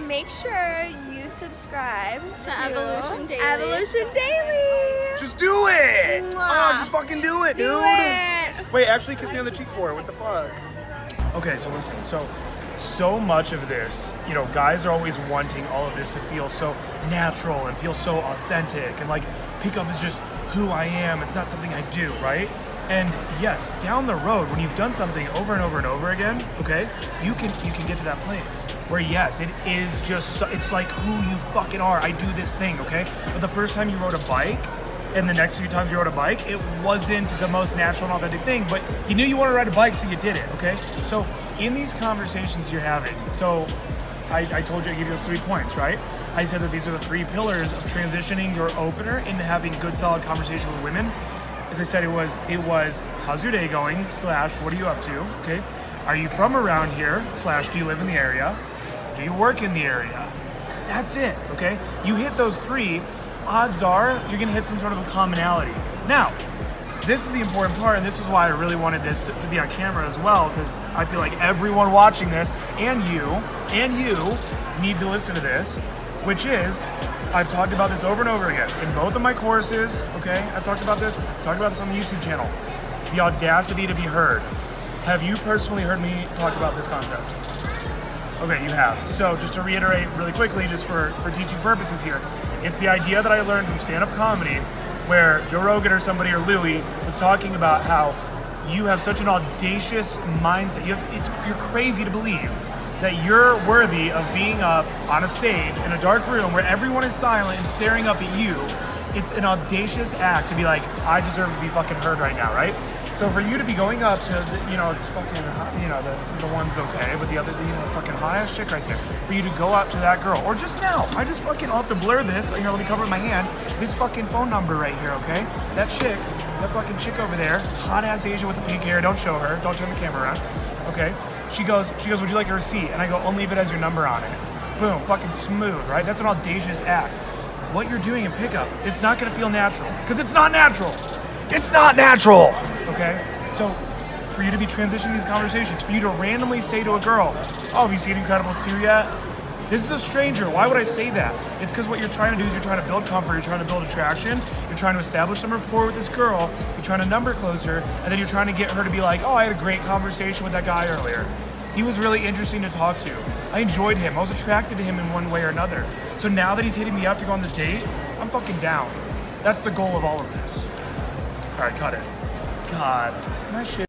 make sure you subscribe to Evolution Daily. Evolution Daily. Just do it! Mwah. Oh, just fucking do it, dude! Do it! Wait, actually kiss me on the cheek for it. What the fuck? Okay, so listen. So much of this, you know, guys are always wanting all of this to feel so natural and feel so authentic, and like pickup is just who I am. It's not something I do, right? And yes, down the road, when you've done something over and over and over again, okay, you can get to that place where yes, it is just it's like who you fucking are. I do this thing, okay? But the first time you rode a bike, and the next few times you rode a bike, it wasn't the most natural and authentic thing, but you knew you wanted to ride a bike, so you did it, okay? So in these conversations you're having, so I told you I gave you those 3 points, right? I said that these are the 3 pillars of transitioning your opener into having good, solid conversation with women. As I said, it was how's your day going, / what are you up to, okay? Are you from around here, / do you live in the area? Do you work in the area? That's it, okay? You hit those 3, odds are you're gonna hit some sort of a commonality. Now, this is the important part, and this is why I really wanted this to be on camera as well, because I feel like everyone watching this, and you need to listen to this, which is, I've talked about this over and over again in both of my courses, okay? I've talked about this on the YouTube channel. The audacity to be heard. Have you personally heard me talk about this concept? Okay, you have. So just to reiterate really quickly, just for teaching purposes here, it's the idea that I learned from stand-up comedy where Joe Rogan or somebody or Louis was talking about how you have such an audacious mindset. You're crazy to believe that you're worthy of being up on a stage in a dark room where everyone is silent and staring up at you. It's an audacious act to be like, I deserve to be fucking heard right now, right? So for you to be going up to, it's fucking, the one's okay, but the other, fucking hot-ass chick right there, for you to go up to that girl, or just now, I'll have to blur this, here, let me cover it with my hand, this fucking phone number right here, okay? That fucking chick over there, hot-ass Asian with the pink hair, don't show her, don't turn the camera around, okay? She goes, would you like a receipt? And I go, only if it has your number on it. Boom, fucking smooth, right? That's an audacious act. What you're doing in pickup, it's not gonna feel natural, because it's not natural. It's not natural, okay? So, for you to be transitioning these conversations, for you to randomly say to a girl, oh, have you seen Incredibles 2 yet? This is a stranger, why would I say that? It's because what you're trying to do is you're trying to build comfort, you're trying to build attraction, you're trying to establish some rapport with this girl, you're trying to number close her, and then you're trying to get her to be like, oh, I had a great conversation with that guy earlier. He was really interesting to talk to. I enjoyed him, I was attracted to him in one way or another. So now that he's hitting me up to go on this date, I'm fucking down. That's the goal of all of this. All right, cut it. God, my shit.